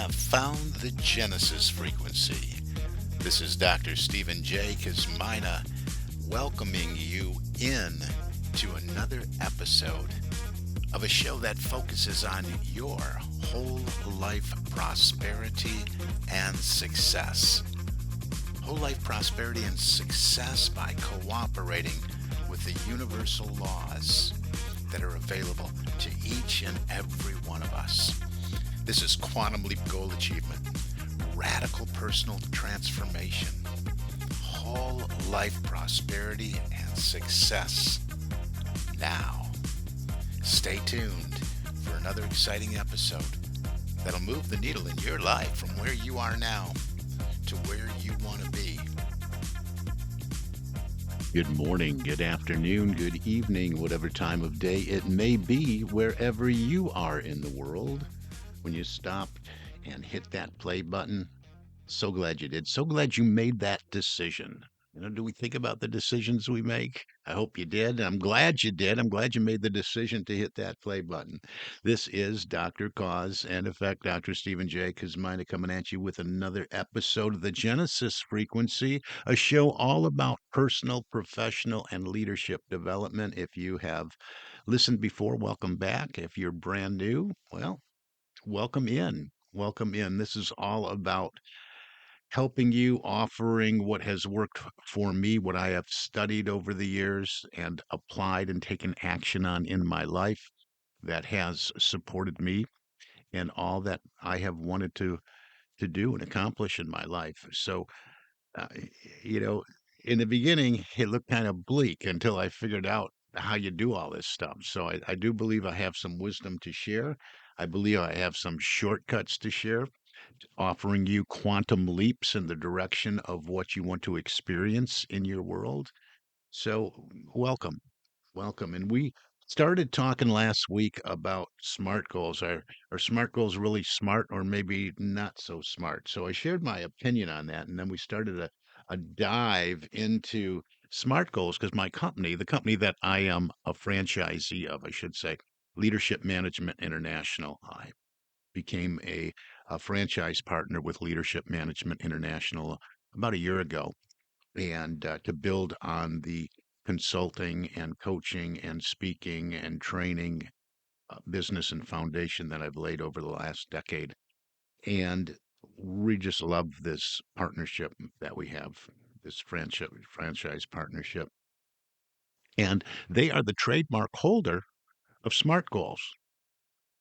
have found the Genesis frequency. This is Dr. Stephen J. Kazmina welcoming you in to another episode of a show that focuses on your whole life prosperity and success. Whole life prosperity and success by cooperating with the universal laws that are available to each and every one of us. This is Quantum Leap Goal Achievement, radical personal transformation, whole life prosperity and success. Now, stay tuned for another exciting episode that'll move the needle in your life from where you are now to where you want to be. Good morning, good afternoon, good evening, whatever time of day it may be, wherever you are in the world. When you stopped and hit that play button, so glad you did. So glad you made that decision. Do we think about the decisions we make? I hope you did. I'm glad you did. I'm glad you made the decision to hit that play button. This is Dr. Cause and Effect, Dr. Stephen J. Kazmina coming at you with another episode of the Genesis Frequency, a show all about personal, professional, and leadership development. If you have listened before, welcome back. If you're brand new, well, welcome in. Welcome in. This is all about helping you, offering what has worked for me, what I have studied over the years and applied and taken action on in my life that has supported me and all that I have wanted to do and accomplish in my life. So, uh, you know, in the beginning, it looked kind of bleak until I figured out how you do all this stuff. So I do believe I have some wisdom to share. I believe I have some shortcuts to share, offering you quantum leaps in the direction of what you want to experience in your world. So, welcome, welcome. And we started talking last week about SMART goals. Are SMART goals really smart or maybe not so smart? So, I shared my opinion on that. And then we started a dive into SMART goals because my company, the company that I am a franchisee of, I should say, Leadership Management International, I became a franchise partner with Leadership Management International about a year ago, and to build on the consulting and coaching and speaking and training business and foundation that I've laid over the last decade. And we just love this partnership that we have, this franchise partnership. And they are the trademark holder of SMART goals.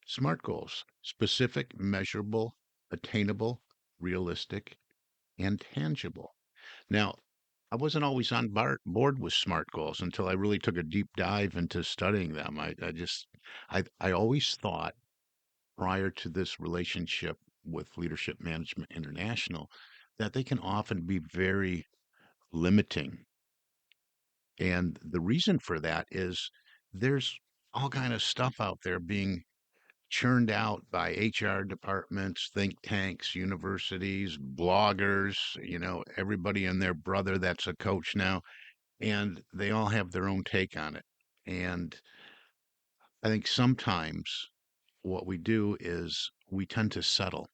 SMART goals: specific, measurable, attainable, realistic, and tangible. Now, I wasn't always on board with SMART goals until I really took a deep dive into studying them. I always thought prior to this relationship with Leadership Management International that they can often be very limiting. And the reason for that is there's all kind of stuff out there being churned out by HR departments, think tanks, universities, bloggers, everybody and their brother that's a coach now, and they all have their own take on it. And I think sometimes what we do is we tend to settle.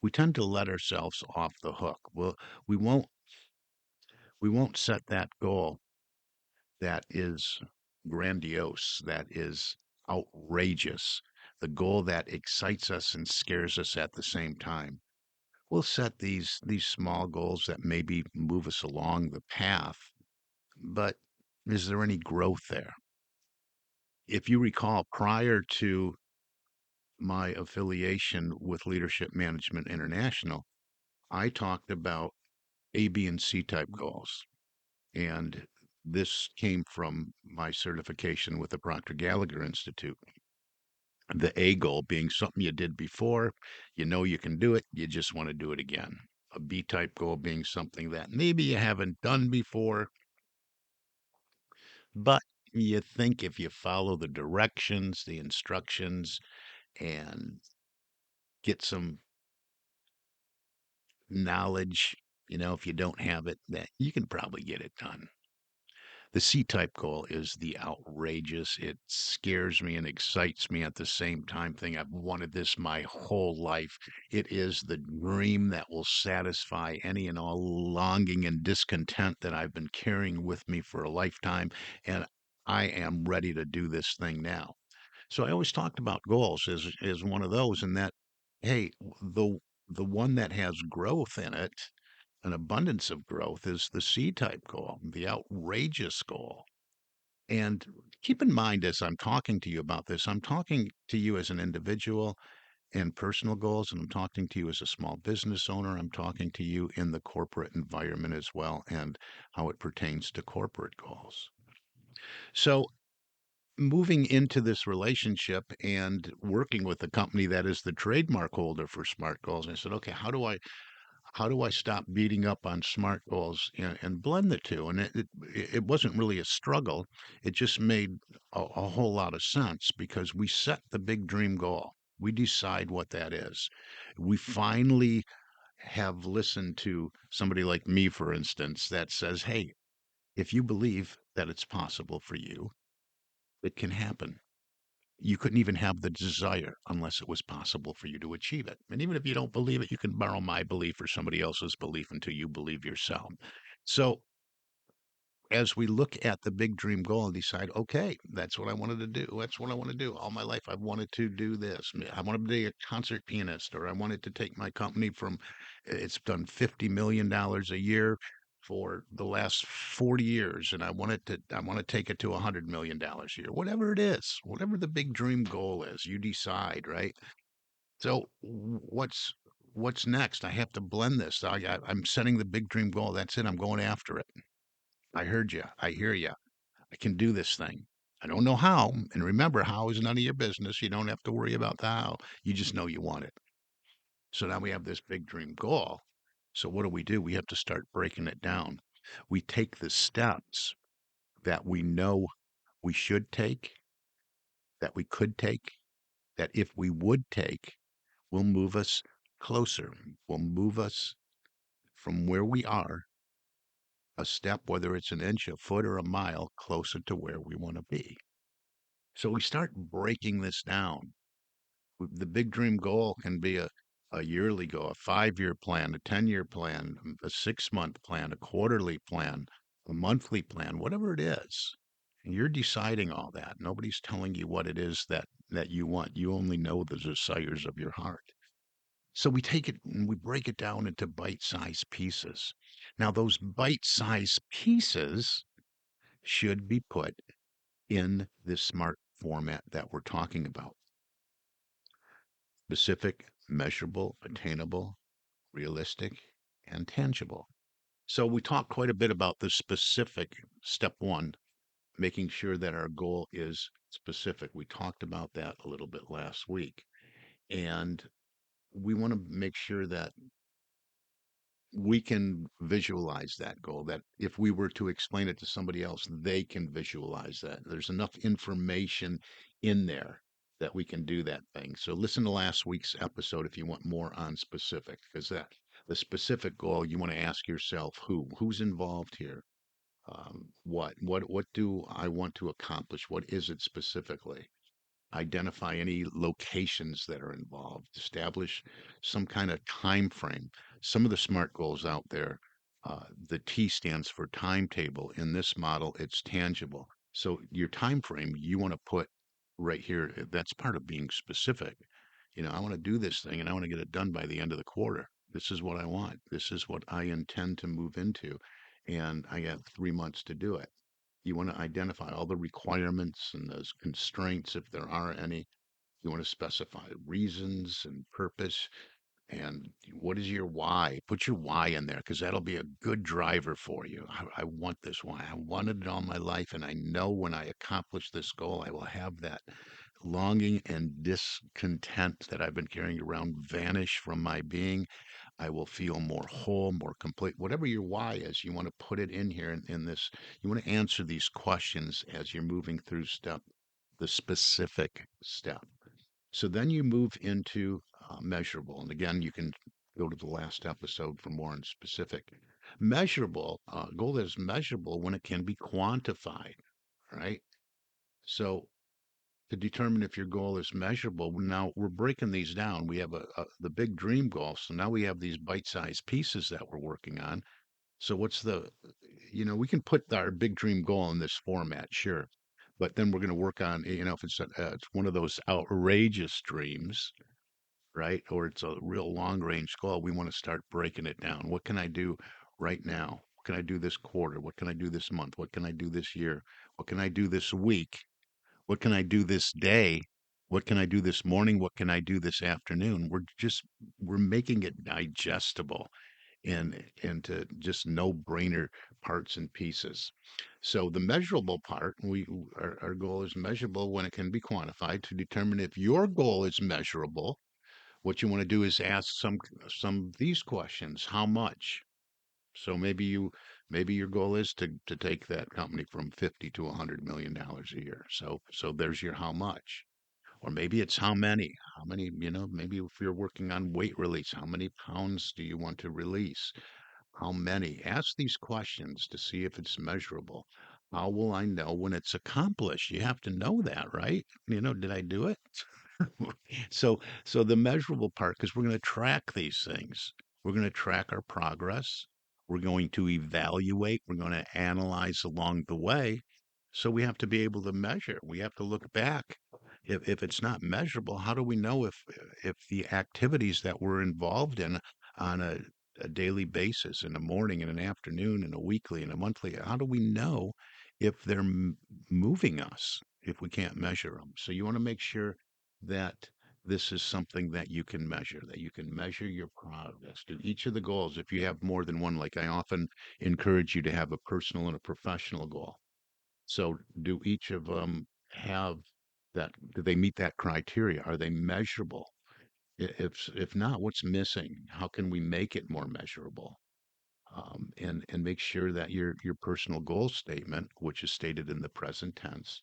We tend to let ourselves off the hook. Well, we won't we won't set that goal that is grandiose, that is outrageous, the goal that excites us and scares us at the same time. We'll set these small goals that maybe move us along the path, but is there any growth there? If you recall, prior to my affiliation with Leadership Management International, I talked about A, B, and C type goals. And this came from my certification with the Proctor Gallagher Institute. The A goal being something you did before, you know you can do it, you just want to do it again. A B type goal being something that maybe you haven't done before, but you think if you follow the directions, the instructions, and get some knowledge, if you don't have it, that you can probably get it done. The C type goal is the outrageous, it scares me and excites me at the same time thing. I've wanted this my whole life. It is the dream that will satisfy any and all longing and discontent that I've been carrying with me for a lifetime. And I am ready to do this thing now. So I always talked about goals as one of those, and that, hey, the one that has growth in it, an abundance of growth, is the C type goal, the outrageous goal. And keep in mind as I'm talking to you about this, I'm talking to you as an individual and personal goals, and I'm talking to you as a small business owner. I'm talking to you in the corporate environment as well, and how it pertains to corporate goals. So moving into this relationship and working with the company that is the trademark holder for SMART goals, I said, okay, how do I stop beating up on SMART goals and blend the two? And it wasn't really a struggle. It just made a whole lot of sense because we set the big dream goal. We decide what that is. We finally have listened to somebody like me, for instance, that says, hey, if you believe that it's possible for you, it can happen. You couldn't even have the desire unless it was possible for you to achieve it. And even if you don't believe it, you can borrow my belief or somebody else's belief until you believe yourself. So as we look at the big dream goal and decide, okay, that's what I wanted to do. That's what I want to do. All my life, I've wanted to do this. I want to be a concert pianist, or I wanted to take my company from, it's done $50 million a year for the last 40 years, and I want to take it to $100 million a year. Whatever it is, whatever the big dream goal is, you decide, right? So what's next? I have to blend this. I'm setting the big dream goal. That's it. I'm going after it. I heard you. I hear you. I can do this thing. I don't know how. And remember, how is none of your business. You don't have to worry about the how. You just know you want it. So now we have this big dream goal. So what do? We have to start breaking it down. We take the steps that we know we should take, that we could take, that if we would take, will move us closer, will move us from where we are a step, whether it's an inch, a foot, or a mile, closer to where we want to be. So we start breaking this down. The big dream goal can be a yearly goal, a 5 year plan, a 10-year plan, a 6 month plan, a quarterly plan, a monthly plan, whatever it is. And you're deciding all that. Nobody's telling you what it is that you want. You only know the desires of your heart. So we take it and we break it down into bite-sized pieces. Now, those bite-sized pieces should be put in this SMART format that we're talking about: specific, measurable, attainable, realistic, and tangible. So we talked quite a bit about the specific step one, making sure that our goal is specific. We talked about that a little bit last week. And we want to make sure that we can visualize that goal, that if we were to explain it to somebody else, they can visualize that. There's enough information in there that we can do that thing. So listen to last week's episode if you want more on specific, because that the specific goal, you want to ask yourself who's involved here. What do I want to accomplish? What is it specifically? Identify any locations that are involved, establish some kind of time frame. Some of the SMART goals out there, the T stands for timetable. In this model, it's tangible. So your time frame you want to put right here. That's part of being specific. I want to do this thing and I want to get it done by the end of the quarter. This is what I want. This is what I intend to move into. And I got 3 months to do it. You want to identify all the requirements and those constraints, if there are any. You want to specify reasons and purpose. And what is your why? Put your why in there because that'll be a good driver for you. I want this why. I wanted it all my life. And I know when I accomplish this goal, I will have that longing and discontent that I've been carrying around vanish from my being. I will feel more whole, more complete. Whatever your why is, you want to put it in here in this. You want to answer these questions as you're moving through the specific step. So then you move into measurable. And again, you can go to the last episode for more on specific. Measurable, goal that is measurable when it can be quantified, right? So to determine if your goal is measurable, now we're breaking these down. We have the big dream goal. So now we have these bite-sized pieces that we're working on. So what's we can put our big dream goal in this format, sure. But then we're going to work on, if it's one of those outrageous dreams, right? Or it's a real long range goal, we want to start breaking it down. What can I do right now? What can I do this quarter? What can I do this month? What can I do this year? What can I do this week? What can I do this day? What can I do this morning? What can I do this afternoon? We're making it digestible into just no-brainer parts and pieces. So the measurable part, our goal is measurable when it can be quantified. To determine if your goal is measurable, what you want to do is ask some of these questions. How much? So maybe your goal is to take that company from 50 to $100 million a year. So there's your how much. Or maybe it's how many. How many, maybe if you're working on weight release, how many pounds do you want to release? How many? Ask these questions to see if it's measurable. How will I know when it's accomplished? You have to know that, right? Did I do it? So the measurable part, because we're going to track these things. We're going to track our progress. We're going to evaluate. We're going to analyze along the way. So we have to be able to measure. We have to look back. If it's not measurable, how do we know if the activities that we're involved in on a daily basis, in the morning, in an afternoon, in a weekly, in a monthly, how do we know if they're moving us if we can't measure them? So you want to make sure that this is something that you can measure your progress to each of the goals. If you have more than one, like I often encourage you to have a personal and a professional goal. So do each of them have that? Do they meet that criteria? Are they measurable? If not, what's missing? How can we make it more measurable? And make sure that your personal goal statement, which is stated in the present tense,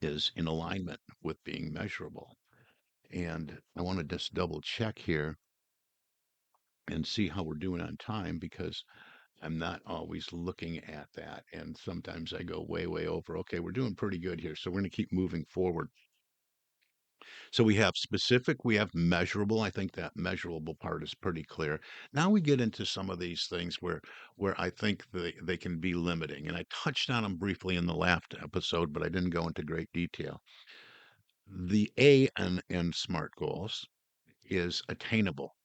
is in alignment with being measurable. And I want to just double check here and see how we're doing on time because I'm not always looking at that. And sometimes I go way, way over. Okay, we're doing pretty good here. So we're going to keep moving forward. So we have specific, we have measurable. I think that measurable part is pretty clear. Now we get into some of these things where I think they can be limiting. And I touched on them briefly in the last episode, but I didn't go into great detail. The A in SMART goals is attainable.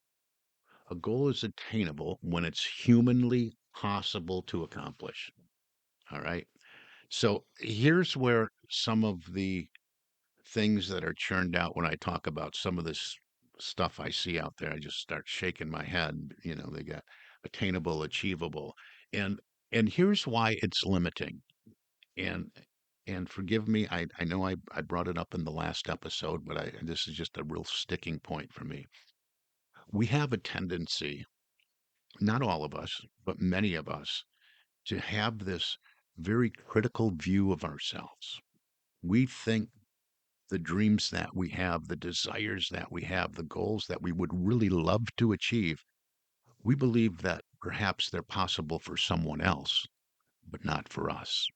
A goal is attainable when it's humanly possible to accomplish. All right. So here's where some of the things that are churned out when I talk about some of this stuff I see out there, I just start shaking my head. They got attainable, achievable, and and here's why it's limiting. And and forgive me, I know I brought it up in the last episode, but this is just a real sticking point for me. We have a tendency, not all of us, but many of us, to have this very critical view of ourselves. We think the dreams that we have, the desires that we have, the goals that we would really love to achieve, we believe that perhaps they're possible for someone else, but not for us.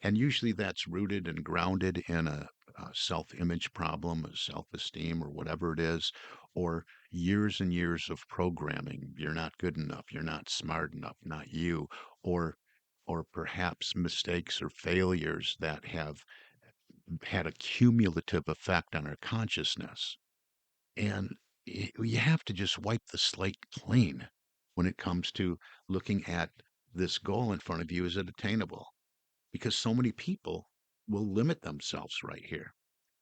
And usually that's rooted and grounded in a self image problem, a self esteem, or whatever it is, or years and years of programming. You're not good enough. You're not smart enough. Not you. Or, or perhaps mistakes or failures that have had a cumulative effect on our consciousness. And you have to just wipe the slate clean when it comes to looking at this goal in front of you. Is it attainable? Because so many people will limit themselves right here.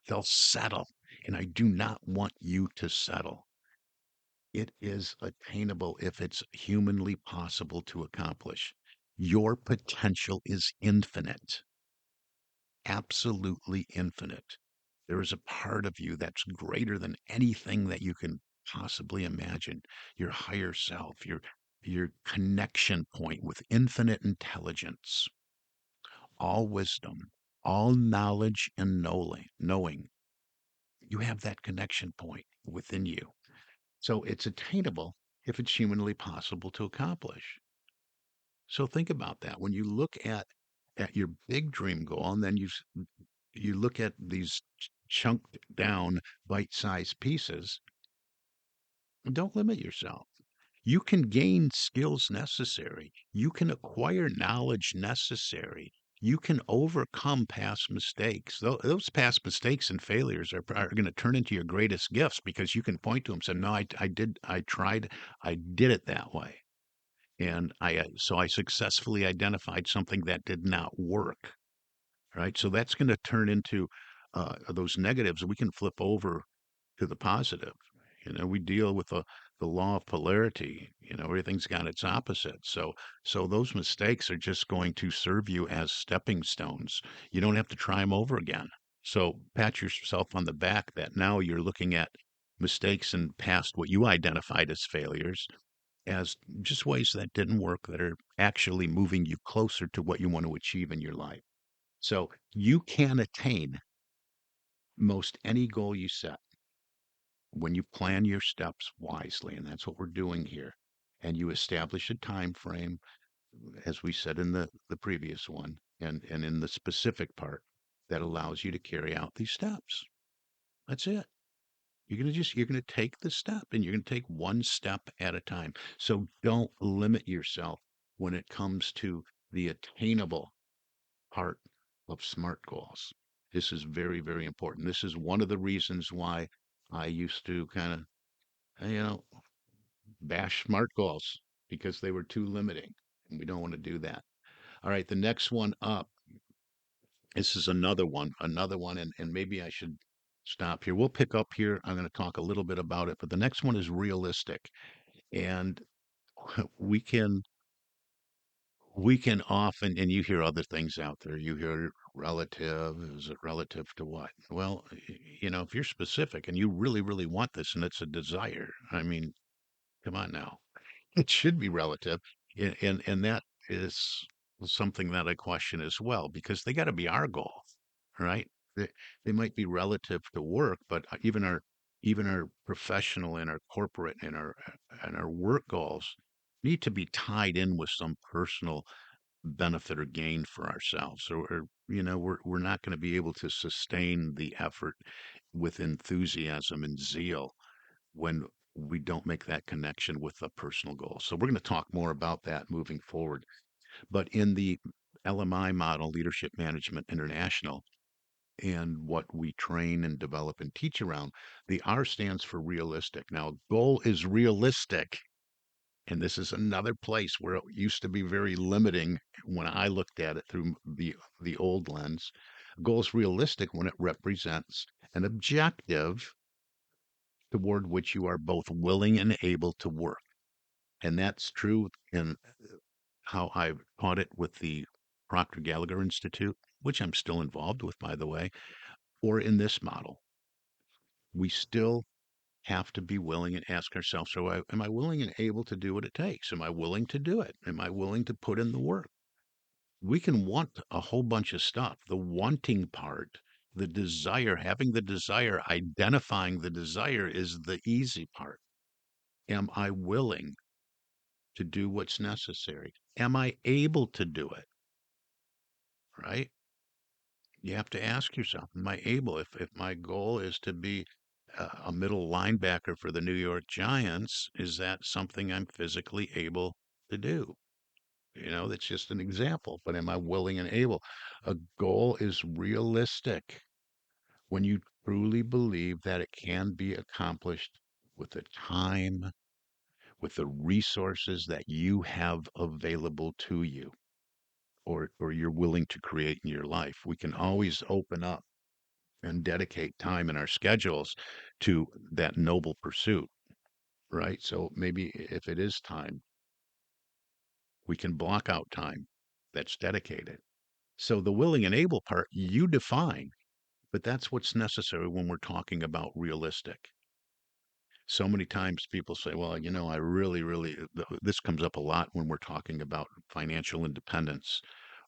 They'll settle. And I do not want you to settle. It is attainable if it's humanly possible to accomplish. Your potential is infinite, absolutely infinite. There is a part of you that's greater than anything that you can possibly imagine. Your higher self, your connection point with infinite intelligence, all wisdom, all knowledge and knowing. You have that connection point within you. So it's attainable if it's humanly possible to accomplish. So think about that. When you look at your big dream goal, and then you look at these chunked down bite-sized pieces, don't limit yourself. You can gain skills necessary. You can acquire knowledge necessary. You can overcome past mistakes. Those past mistakes and failures are going to turn into your greatest gifts because you can point to them and say, "No, I tried, I did it that way, and so I successfully identified something that did not work." Right? So that's going to turn into those negatives. We can flip over to the positive. We deal with the law of polarity. Everything's got its opposite. So those mistakes are just going to serve you as stepping stones. You don't have to try them over again. So pat yourself on the back that now you're looking at mistakes and past what you identified as failures as just ways that didn't work that are actually moving you closer to what you want to achieve in your life. So you can attain most any goal you set when you plan your steps wisely, and that's what we're doing here. And you establish a time frame, as we said in the previous one, and in the specific part that allows you to carry out these steps. That's it. You're gonna take the step and you're gonna take one step at a time. So don't limit yourself when it comes to the attainable part of SMART goals. This is very, very important. This is one of the reasons why I used to kind of, bash SMART goals because they were too limiting. And we don't want to do that. All right, the next one up. This is another one, and maybe I should stop here. We'll pick up here. I'm going to talk a little bit about it, but the next one is realistic. And we can we can often, and you hear other things out there. You hear relative. Is it relative to what? Well, if you're specific and you really, really want this and it's a desire, I mean, come on now. It should be relative. And that is something that I question as well, because they got to be our goal, right? They might be relative to work, but even our professional and our corporate and our work goals need to be tied in with some personal benefit or gain for ourselves, or we're not going to be able to sustain the effort with enthusiasm and zeal when we don't make that connection with a personal goal. So we're going to talk more about that moving forward. But in the LMI model, Leadership Management International, and what we train and develop and teach around, the R stands for realistic. Now, goal is realistic. And this is another place where it used to be very limiting when I looked at it through the old lens. Goal is realistic when it represents an objective toward which you are both willing and able to work. And that's true in how I've taught it with the Proctor Gallagher Institute, which I'm still involved with, by the way, or in this model. We still have to be willing and ask ourselves, am I willing and able to do what it takes? Am I willing to do it? Am I willing to put in the work? We can want a whole bunch of stuff. The wanting part, the desire, having the desire, identifying the desire is the easy part. Am I willing to do what's necessary? Am I able to do it? Right? You have to ask yourself, am I able? If my goal is to be a middle linebacker for the New York Giants, is that something I'm physically able to do? That's just an example, but am I willing and able? A goal is realistic when you truly believe that it can be accomplished with the time, with the resources that you have available to you, or you're willing to create in your life. We can always open up and dedicate time in our schedules to that noble pursuit, right? So maybe if it is time, we can block out time that's dedicated. So the willing and able part you define, but that's what's necessary when we're talking about realistic. So many times people say, well, I really, really, this comes up a lot when we're talking about financial independence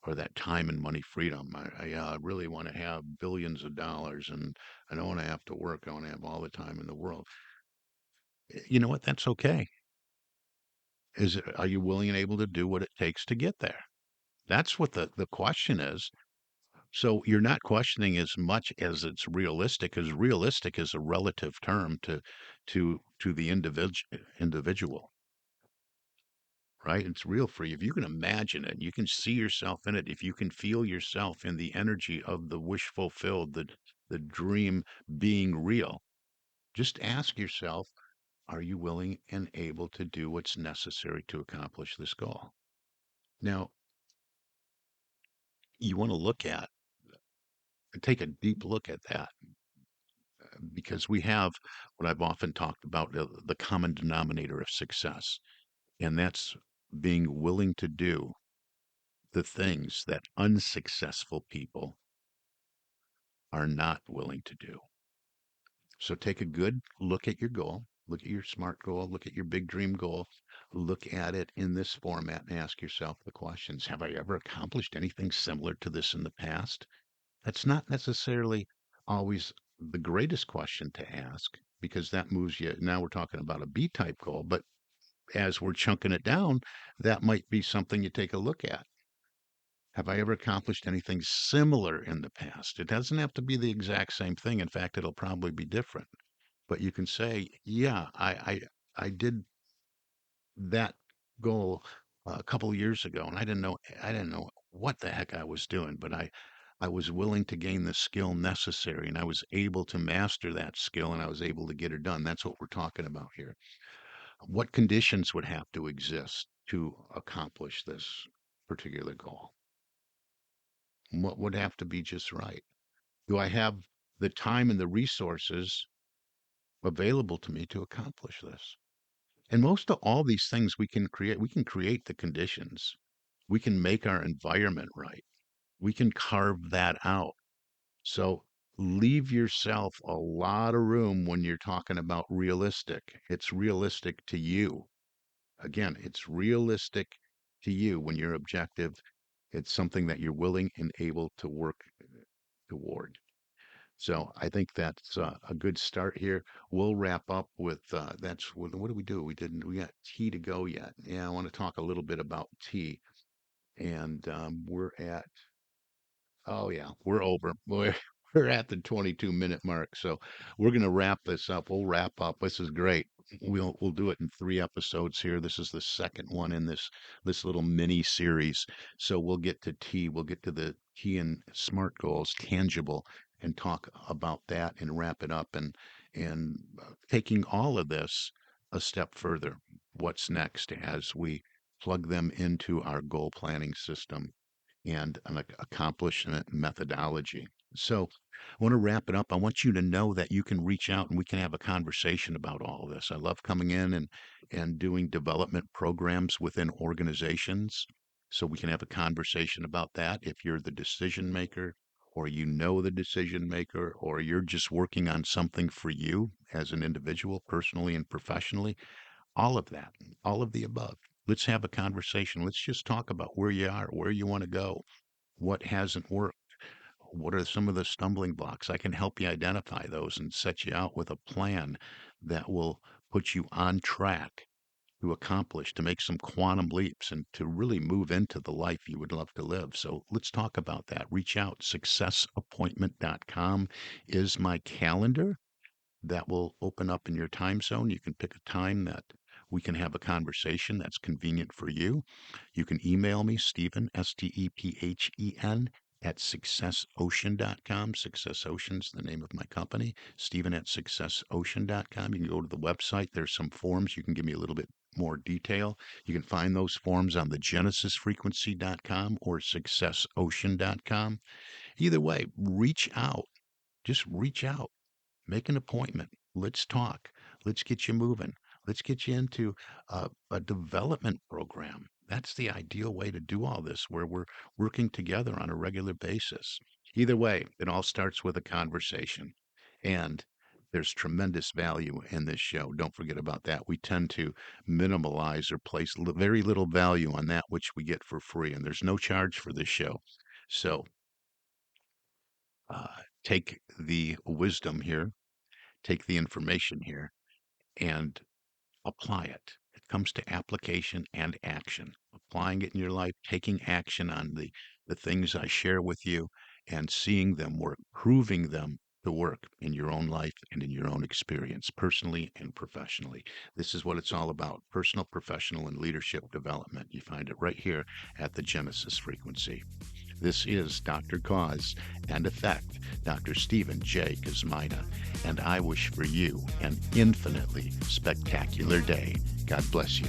or that time and money freedom. I really want to have billions of dollars and I don't want to have to work. I want to have all the time in the world. You know what? That's okay. Are you willing and able to do what it takes to get there? That's what the question is. So you're not questioning as much as it's realistic, because realistic is a relative term to the individual, right? It's real for you. If you can imagine it, you can see yourself in it, if you can feel yourself in the energy of the wish fulfilled, the dream being real, just ask yourself, are you willing and able to do what's necessary to accomplish this goal? Now, you want to take a deep look at that, because we have what I've often talked about, the common denominator of success, and that's being willing to do the things that unsuccessful people are not willing to do. So take a good look at your goal, look at your SMART goal, look at your big dream goal, look at it in this format and ask yourself the questions. Have I ever accomplished anything similar to this in the past? That's not necessarily always the greatest question to ask, because that moves you. Now we're talking about a B type goal, but as we're chunking it down, that might be something you take a look at. Have I ever accomplished anything similar in the past? It doesn't have to be the exact same thing. In fact, it'll probably be different. But you can say, yeah, I did that goal a couple of years ago, and I didn't know what the heck I was doing, but I was willing to gain the skill necessary, and I was able to master that skill, and I was able to get it done. That's what we're talking about here. What conditions would have to exist to accomplish this particular goal? What would have to be just right? Do I have the time and the resources available to me to accomplish this? And most of all these things we can create the conditions. We can make our environment right. We can carve that out. So leave yourself a lot of room when you're talking about realistic. It's realistic to you. Again, it's realistic to you when your objective, it's something that you're willing and able to work toward. So I think that's a good start here. We'll wrap up with what do we do? We got tea to go yet. Yeah, I want to talk a little bit about tea. And we're at Oh yeah, we're over. We're at the 22-minute mark. So we're going to wrap this up. We'll wrap up. This is great. We'll do it in 3 episodes here. This is the second one in this little mini series. So we'll get to T. We'll get to the T and SMART goals, tangible, and talk about that and wrap it up, and taking all of this a step further. What's next as we plug them into our goal planning system and an accomplishment methodology. So I want to wrap it up. I want you to know that you can reach out and we can have a conversation about all of this. I love coming in and doing development programs within organizations. So we can have a conversation about that. If you're the decision maker, or you know the decision maker, or you're just working on something for you as an individual, personally and professionally, all of that, all of the above. Let's have a conversation. Let's just talk about where you are, where you want to go, what hasn't worked, what are some of the stumbling blocks. I can help you identify those and set you out with a plan that will put you on track to accomplish, to make some quantum leaps, and to really move into the life you would love to live. So let's talk about that. Reach out. Successappointment.com is my calendar that will open up in your time zone. You can pick a time that we can have a conversation that's convenient for you. You can email me, Stephen, Stephen, at successocean.com. Success Ocean's the name of my company. Stephen at successocean.com. You can go to the website. There's some forms. You can give me a little bit more detail. You can find those forms on the genesisfrequency.com or successocean.com. Either way, reach out. Just reach out. Make an appointment. Let's talk. Let's get you moving. Let's get you into a development program. That's the ideal way to do all this, where we're working together on a regular basis. Either way, it all starts with a conversation. And there's tremendous value in this show. Don't forget about that. We tend to minimalize or place very little value on that which we get for free. And there's no charge for this show. So take the wisdom here, take the information here, and apply it. comes to application and action, applying it in your life, taking action on the things I share with you, and seeing them work, proving them to work in your own life and in your own experience, personally and professionally. This is what it's all about: personal, professional, and leadership development. You find it right here at the Genesis frequency. This is Dr. Cause and Effect, Dr. Stephen J. Kosmina, and I wish for you an infinitely spectacular day. God bless you.